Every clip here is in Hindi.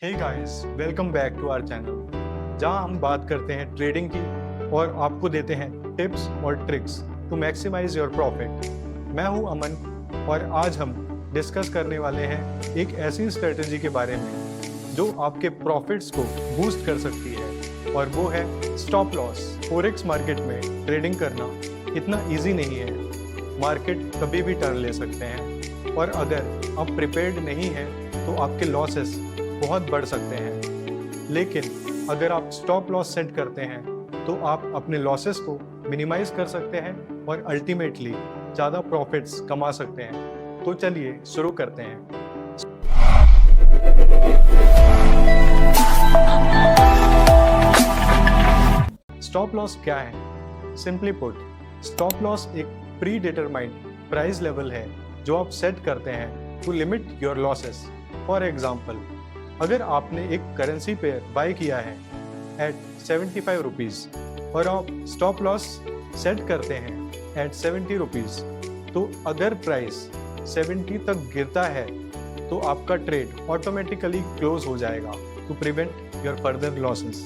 Hey guys, welcome back to our channel जहां हम बात करते हैं ट्रेडिंग की और आपको देते हैं टिप्स और tricks to maximise your profit. मैं हूं अमन और आज हम डिस्कस करने वाले हैं एक ऐसी स्ट्रेटजी के बारे में जो आपके प्रॉफिट्स को बूस्ट कर सकती है और वो है स्टॉप लॉस। फॉरेक्स मार्केट में ट्रेडिंग करना इतना इजी नहीं है। मार्केट कभी भी टर्न ले सकते हैं और अगर आप प्रिपेयर्ड नहीं हैं तो आपके लॉसेस बहुत बढ़ सकते हैं। लेकिन अगर आप स्टॉप लॉस सेट करते हैं तो आप अपने लॉसेस को मिनिमाइज कर सकते हैं और अल्टीमेटली ज़्यादा प्रॉफिट्स कमा सकते हैं। तो चलिए शुरू करते हैं। स्टॉप लॉस क्या है? सिंपली पुट, स्टॉप लॉस एक प्री डिटरमाइंड प्राइस लेवल है जो आप सेट करते हैं to limit your losses. For example, अगर आपने एक करेंसी पेयर बाय किया है एट 75 रुपीज़ और आप स्टॉप लॉस सेट करते हैं एट 70 रुपीज़, तो अगर प्राइस 70 तक गिरता है तो आपका ट्रेड ऑटोमेटिकली क्लोज हो जाएगा to prevent your further losses.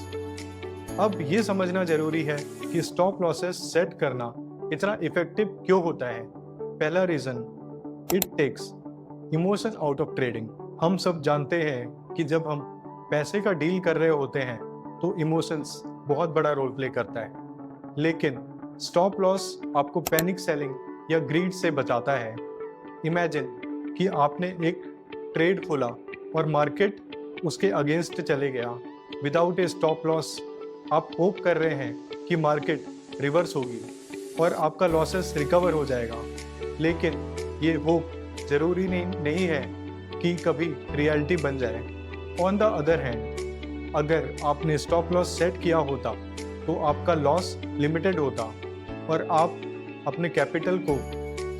अब ये समझना जरूरी है कि स्टॉप लॉसेस सेट करना इतना इफेक्टिव क्यों होता है। पहला reason, it takes emotion out of trading. हम सब जानते हैं कि जब हम पैसे का डील कर रहे होते हैं तो इमोशंस बहुत बड़ा रोल प्ले करता है, लेकिन स्टॉप लॉस आपको पैनिक सेलिंग या ग्रीड से बचाता है। इमेजिन कि आपने एक ट्रेड खोला और मार्केट उसके अगेंस्ट चले गया। विदाउट ए स्टॉप लॉस आप होप कर रहे हैं कि मार्केट रिवर्स होगी और आपका लॉसेस रिकवर हो जाएगा, लेकिन ये होप ज़रूरी नहीं है कि कभी रियलिटी बन जाए। ऑन द अदर हैंड, अगर आपने स्टॉप लॉस सेट किया होता तो आपका लॉस लिमिटेड होता और आप अपने कैपिटल को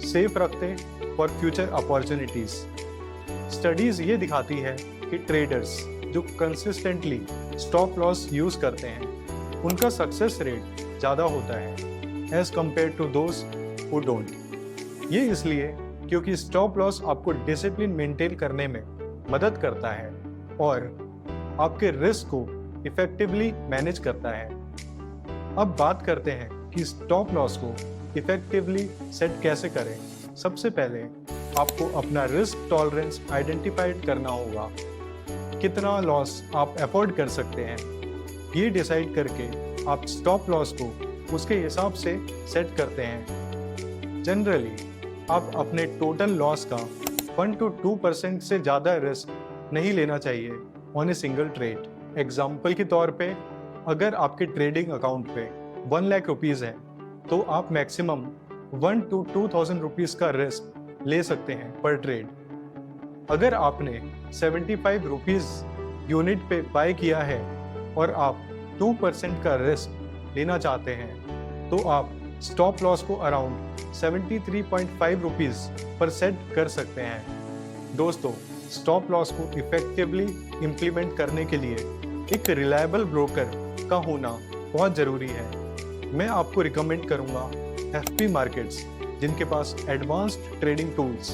सेफ रखते फॉर फ्यूचर अपॉर्चुनिटीज़। स्टडीज़ ये दिखाती है कि ट्रेडर्स जो कंसिस्टेंटली स्टॉप लॉस यूज़ करते हैं उनका सक्सेस रेट ज़्यादा होता है as compared to those who don't. ये इसलिए क्योंकि स्टॉप लॉस आपको डिसिप्लिन मेंटेन करने में मदद करता है और आपके रिस्क को इफेक्टिवली मैनेज करता है। अब बात करते हैं कि स्टॉप लॉस को इफेक्टिवली सेट कैसे करें। सबसे पहले आपको अपना रिस्क टॉलरेंस आइडेंटिफाइड करना होगा। कितना लॉस आप अफोर्ड कर सकते हैं, ये डिसाइड करके आप स्टॉप लॉस को उसके हिसाब से सेट करते हैं। जनरली आप अपने टोटल लॉस का 1 to 2% से ज़्यादा रिस्क नहीं लेना चाहिए on a single trade. Example के तौर पे, अगर आपके ट्रेडिंग अकाउंट पे 1 लाख रुपीज़ है तो आप मैक्सिमम 1 to 2,000 रुपीज़ का रिस्क ले सकते हैं पर ट्रेड। अगर आपने 75 रुपीज़ यूनिट पे बाय किया है और आप 2% का रिस्क लेना चाहते हैं तो आप स्टॉप लॉस को अराउंड 73.5 रुपीज़ पर सेट कर सकते हैं। दोस्तों, स्टॉप लॉस को इफेक्टिवली इम्प्लीमेंट करने के लिए एक रिलायबल ब्रोकर का होना बहुत ज़रूरी है। मैं आपको रिकमेंड करूंगा एफपी मार्केट्स, जिनके पास एडवांस्ड ट्रेडिंग टूल्स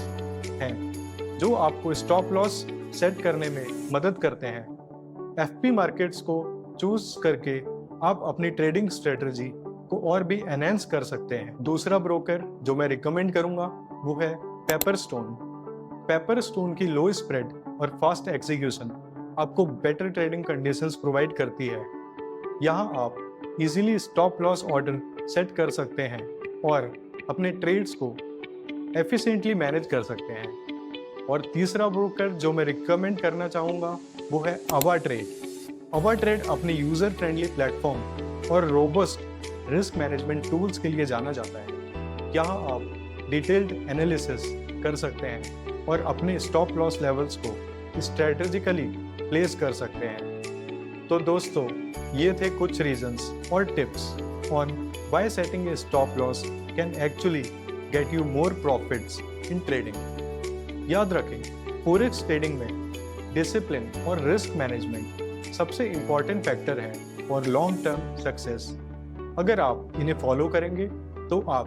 हैं जो आपको स्टॉप लॉस सेट करने में मदद करते हैं। एफपी मार्केट्स को चूज करके आप अपनी ट्रेडिंग स्ट्रेटजी को और भी एनहेंस कर सकते हैं। दूसरा ब्रोकर जो मैं रिकमेंड करूंगा वो है पेपरस्टोन। पेपरस्टोन की लो स्प्रेड और फास्ट एग्जीक्यूशन आपको बेटर ट्रेडिंग कंडीशंस प्रोवाइड करती है। यहाँ आप easily stop loss order set कर सकते हैं और अपने ट्रेड्स को एफिशिएंटली मैनेज कर सकते हैं। और तीसरा ब्रोकर जो मैं रिकमेंड करना चाहूँगा वो है अवाट्रेड। अवाट्रेड अपने यूज़र फ्रेंडली प्लेटफॉर्म और रोबस्ट रिस्क मैनेजमेंट टूल्स के लिए जाना जाता है। यहाँ आप डिटेल्ड एनालिसिस कर सकते हैं और अपने स्टॉप लॉस लेवल्स को स्ट्रेटेजिकली प्लेस कर सकते हैं। तो दोस्तों, ये थे कुछ रीजंस और tips on why setting A stop loss can actually get you more profits in trading. याद रखें, फॉरेक्स ट्रेडिंग में डिसिप्लिन और रिस्क मैनेजमेंट सबसे इम्पॉर्टेंट फैक्टर है फॉर लॉन्ग टर्म सक्सेस। अगर आप इन्हें फॉलो करेंगे तो आप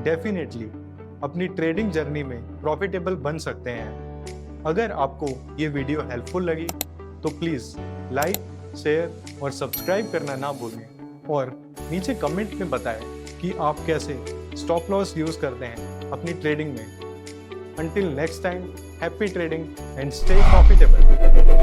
डेफिनेटली अपनी ट्रेडिंग जर्नी में प्रॉफिटेबल बन सकते हैं। अगर आपको ये वीडियो हेल्पफुल लगी तो प्लीज़ लाइक, शेयर और सब्सक्राइब करना ना भूलें और नीचे कमेंट में बताएं कि आप कैसे स्टॉप लॉस यूज़ करते हैं अपनी ट्रेडिंग में। Until next time, happy trading and stay profitable.